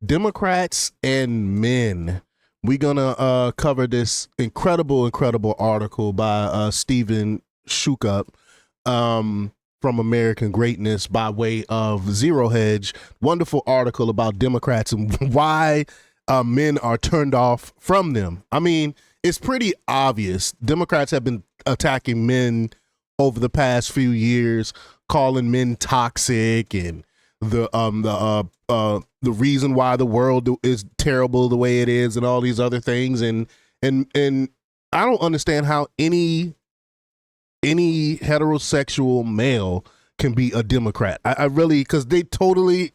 Democrats and men. We're gonna cover this incredible article by Stephen Shukup from American Greatness by way of Zero Hedge. Wonderful article about Democrats and why men are turned off from them. I mean, it's pretty obvious. Democrats have been attacking men over the past few years, calling men toxic and the reason why the world is terrible the way it is and all these other things, and I don't understand how any heterosexual male can be a Democrat. I really, because they totally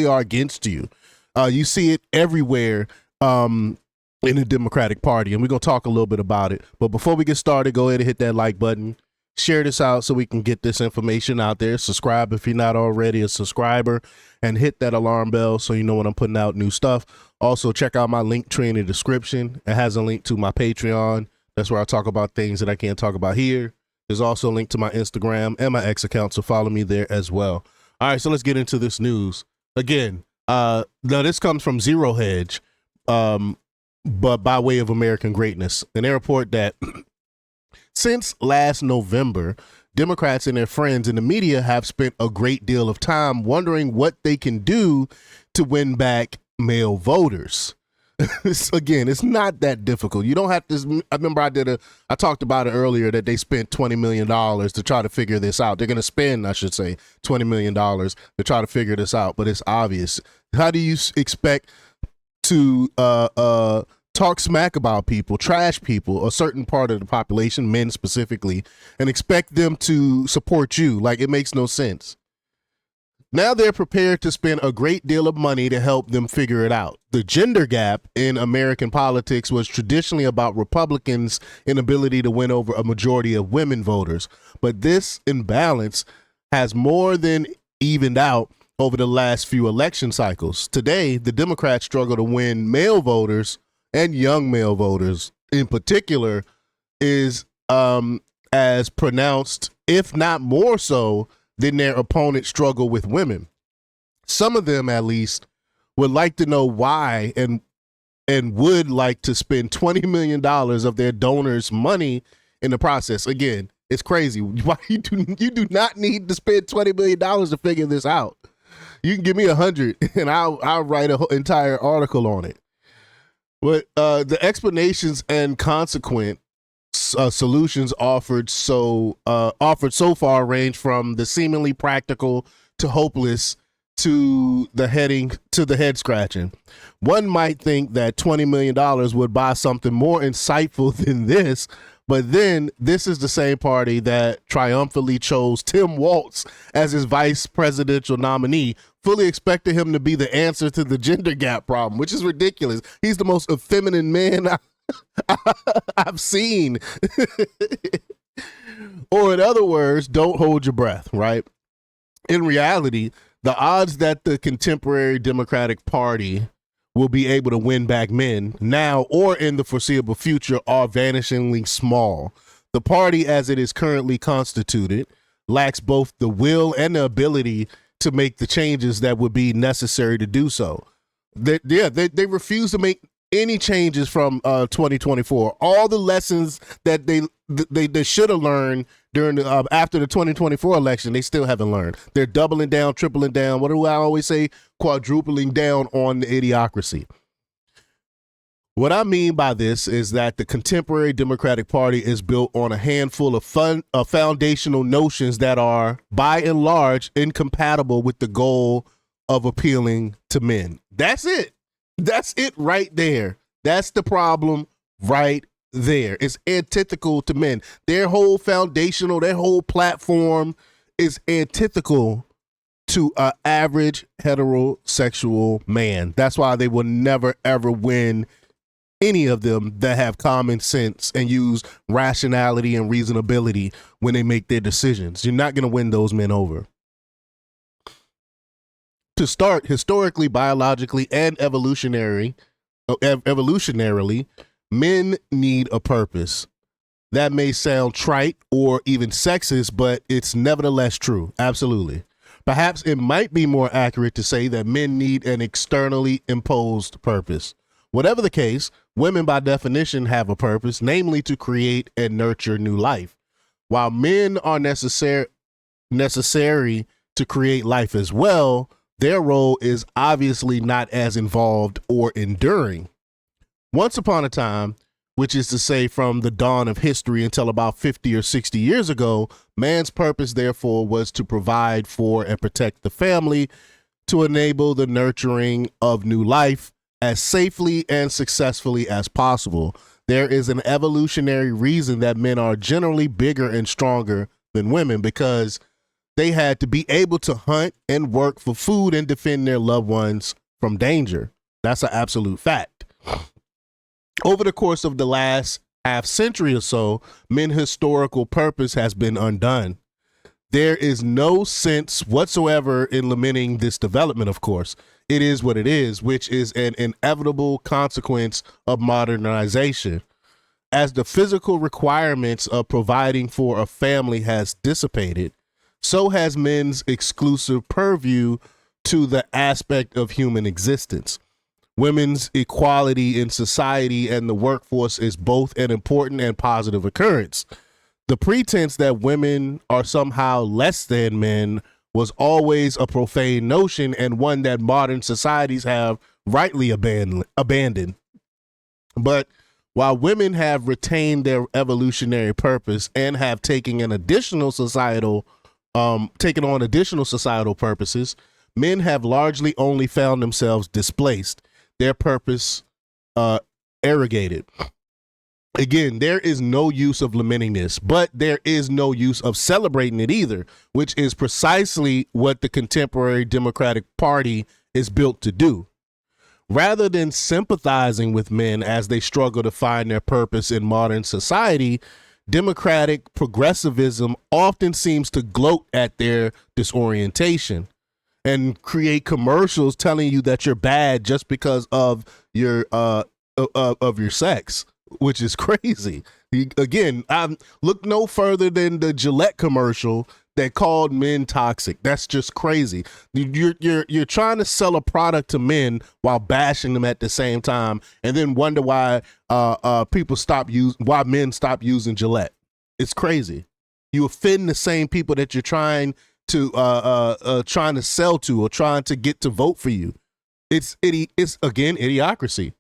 are against you. You see it everywhere in the Democratic Party, and we're gonna talk a little bit about it. But before we get started, go ahead and hit that like button. Share this out so we can get this information out there. Subscribe if you're not already a subscriber, and hit that alarm bell so you know when I'm putting out new stuff. Also, check out my link tree in the description. It has a link to my Patreon. That's where I talk about things that I can't talk about here. There's also a link to my Instagram and my X account, so follow me there as well. All right, so let's get into this news. Again, now this comes from Zero Hedge, but by way of American Greatness. And they report that since last November, Democrats and their friends in the media have spent a great deal of time wondering what they can do to win back male voters. Again, it's not that difficult. You don't have to. I remember I talked about it earlier that they spent $20 million to try to figure this out. They're going to spend, I should say, $20 million to try to figure this out. But it's obvious. How do you expect to talk smack about people, trash people, a certain part of the population, men specifically, and expect them to support you? Like, it makes no sense. Now they're prepared to spend a great deal of money to help them figure it out. The gender gap in American politics was traditionally about Republicans' inability to win over a majority of women voters. But this imbalance has more than evened out over the last few election cycles. Today, the Democrats struggle to win male voters, and young male voters in particular is as pronounced, if not more so, than their opponents struggle with women. Some of them, at least, would like to know why and would like to spend $20 million of their donors' money in the process. Again, it's crazy. Why you do not need to spend $20 million to figure this out. You can give me 100 and I'll write an entire article on it. But the explanations and consequent solutions offered so far range from the seemingly practical to hopeless to the head scratching. One might think that $20 million would buy something more insightful than this, but then this is the same party that triumphantly chose Tim Walz as his vice presidential nominee, fully expected him to be the answer to the gender gap problem, which is ridiculous. He's the most effeminate man I've seen. Or in other words, don't hold your breath, right? In reality, the odds that the contemporary Democratic Party will be able to win back men now or in the foreseeable future are vanishingly small. The party, as it is currently constituted, lacks both the will and the ability to make the changes that would be necessary to do so. They refuse to make any changes from 2024. All the lessons that they should have learned during after the 2024 election, they still haven't learned. They're doubling down, tripling down. What do I always say? Quadrupling down on the idiocracy. What I mean by this is that the contemporary Democratic Party is built on a handful of foundational notions that are, by and large, incompatible with the goal of appealing to men. That's it. That's it right there. That's the problem right there. It's antithetical to men. Their whole platform is antithetical to an average heterosexual man. That's why they will never, ever win any of them that have common sense and use rationality and reasonability when they make their decisions. You're not going to win those men over. To start, historically, biologically, and evolutionarily, men need a purpose. That may sound trite or even sexist, but it's nevertheless true. Absolutely. Perhaps it might be more accurate to say that men need an externally imposed purpose. Whatever the case, women by definition have a purpose, namely to create and nurture new life. While men are necessary to create life as well, their role is obviously not as involved or enduring. Once upon a time, which is to say from the dawn of history until about 50 or 60 years ago, man's purpose, therefore, was to provide for and protect the family, to enable the nurturing of new life as safely and successfully as possible. There is an evolutionary reason that men are generally bigger and stronger than women, because they had to be able to hunt and work for food and defend their loved ones from danger. That's an absolute fact. Over the course of the last half century or so, men's historical purpose has been undone. There is no sense whatsoever in lamenting this development, of course. It is what it is, which is an inevitable consequence of modernization. As the physical requirements of providing for a family has dissipated, so has men's exclusive purview to the aspect of human existence. Women's equality in society and the workforce is both an important and positive occurrence. The pretense that women are somehow less than men was always a profane notion, and one that modern societies have rightly abandoned. But while women have retained their evolutionary purpose and have taken on additional societal purposes, men have largely only found themselves displaced, their purpose arrogated. Again, there is no use of lamenting this, but there is no use of celebrating it either, which is precisely what the contemporary Democratic Party is built to do. Rather than sympathizing with men as they struggle to find their purpose in modern society, democratic progressivism often seems to gloat at their disorientation and create commercials telling you that you're bad just because of your sex, which is crazy. Again, look no further than the Gillette commercial that called men toxic. That's just crazy. You're trying to sell a product to men while bashing them at the same time, and then wonder why men stop using Gillette. It's crazy. You offend the same people that you're trying to sell to or trying to get to vote for you. It's again idiocracy.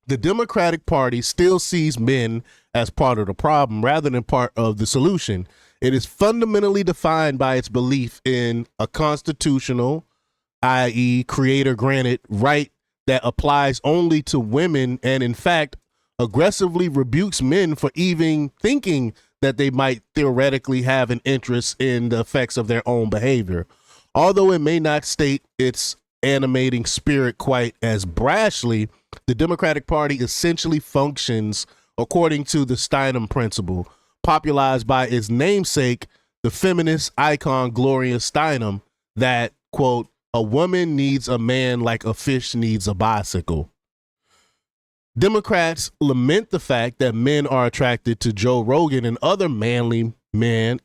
The Democratic Party still sees men as part of the problem rather than part of the solution. It is fundamentally defined by its belief in a constitutional, i.e. creator-granted right that applies only to women, and in fact, aggressively rebukes men for even thinking that they might theoretically have an interest in the effects of their own behavior. Although it may not state its animating spirit quite as brashly, the Democratic Party essentially functions according to the Steinem principle, popularized by its namesake, the feminist icon Gloria Steinem, that, quote, a woman needs a man like a fish needs a bicycle. Democrats lament the fact that men are attracted to Joe Rogan and other manly man,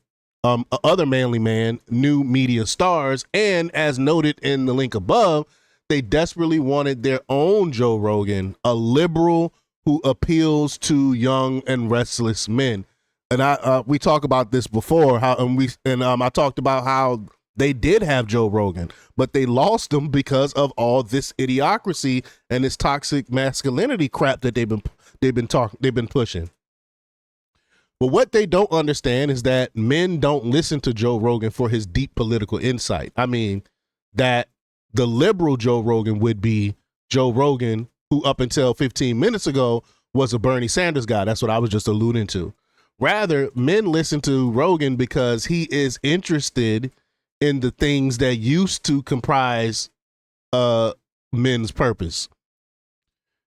new media stars, and as noted in the link above, they desperately wanted their own Joe Rogan, a liberal who appeals to young and restless men. And we talked about this before. I talked about how they did have Joe Rogan, but they lost him because of all this idiocracy and this toxic masculinity crap that they've been pushing. But what they don't understand is that men don't listen to Joe Rogan for his deep political insight. I mean, that the liberal Joe Rogan would be Joe Rogan, who up until 15 minutes ago was a Bernie Sanders guy. That's what I was just alluding to. Rather, men listen to Rogan because he is interested in the things that used to comprise men's purpose.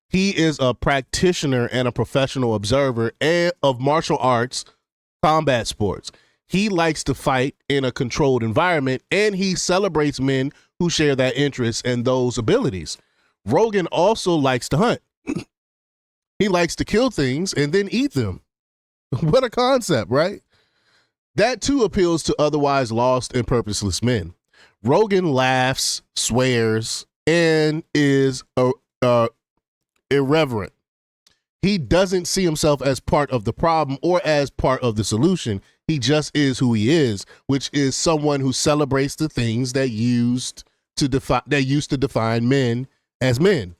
He is a practitioner and a professional observer of martial arts, combat sports. He likes to fight in a controlled environment, and he celebrates men who share that interest and those abilities. Rogan also likes to hunt. He likes to kill things and then eat them. What a concept, right? That too appeals to otherwise lost and purposeless men. Rogan laughs, swears, and is irreverent. He doesn't see himself as part of the problem or as part of the solution. He just is who he is, which is someone who celebrates the things that used to define men as men.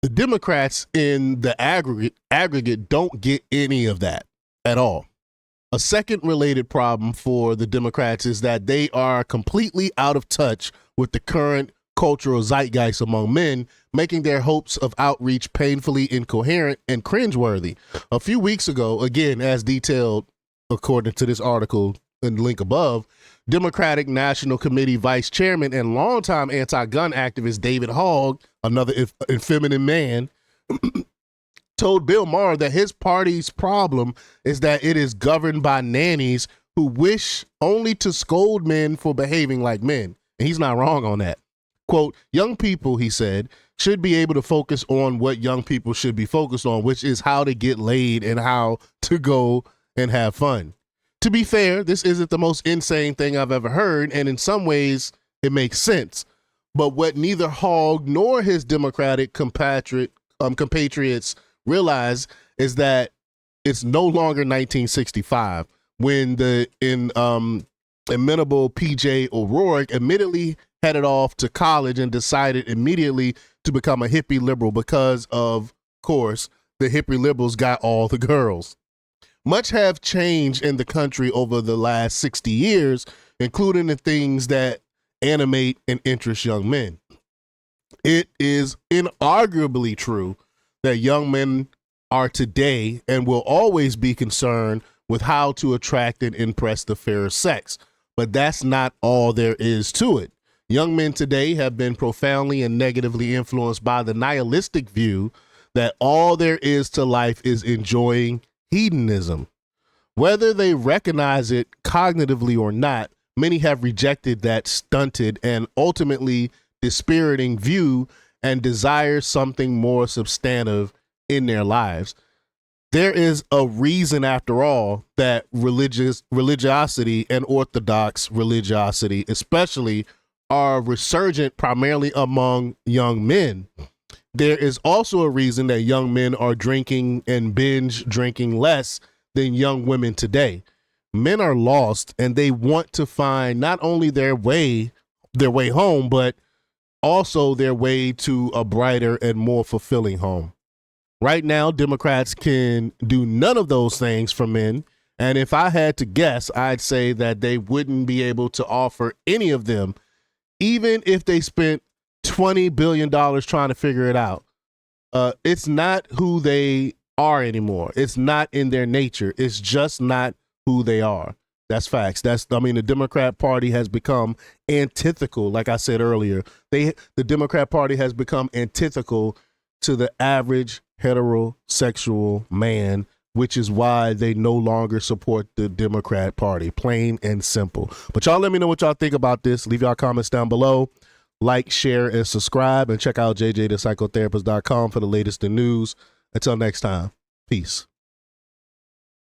The Democrats in the aggregate don't get any of that at all. A second related problem for the Democrats is that they are completely out of touch with the current cultural zeitgeist among men, making their hopes of outreach painfully incoherent and cringeworthy. A few weeks ago, again, as detailed according to this article and link above, Democratic National Committee Vice Chairman and longtime anti-gun activist David Hogg, another effeminate man, told Bill Maher that his party's problem is that it is governed by nannies who wish only to scold men for behaving like men. And he's not wrong on that. Quote, young people, he said, should be able to focus on what young people should be focused on, which is how to get laid and how to go and have fun. To be fair, this isn't the most insane thing I've ever heard, and in some ways it makes sense. But what neither Hogg nor his Democratic compatriots realize is that it's no longer 1965 when the inimitable P.J. O'Rourke admittedly headed off to college and decided immediately to become a hippie liberal because, of course, the hippie liberals got all the girls. Much have changed in the country over the last 60 years, including the things that animate and interest young men. It is inarguably true that young men are today and will always be concerned with how to attract and impress the fairer sex. But that's not all there is to it. Young men today have been profoundly and negatively influenced by the nihilistic view that all there is to life is enjoying hedonism. Whether they recognize it cognitively or not, many have rejected that stunted and ultimately dispiriting view and desire something more substantive in their lives. There is a reason, after all, that religiosity and orthodox religiosity, especially, are resurgent primarily among young men. There is also a reason that young men are drinking and binge drinking less than young women today. Men are lost and they want to find not only their way home, but also their way to a brighter and more fulfilling home. Right now, Democrats can do none of those things for men. And if I had to guess, I'd say that they wouldn't be able to offer any of them, even if they spent $20 billion trying to figure it out. It's not who they are anymore. It's not in their nature. It's just not who they are. That's facts. The Democrat Party has become antithetical. Like I said earlier, the Democrat Party has become antithetical to the average heterosexual man, which is why they no longer support the Democrat Party, plain and simple. But y'all let me know what y'all think about this. Leave y'all comments down below. Like, share, and subscribe, and check out jjthepsychotherapist.com for the latest in news. Until next time, peace.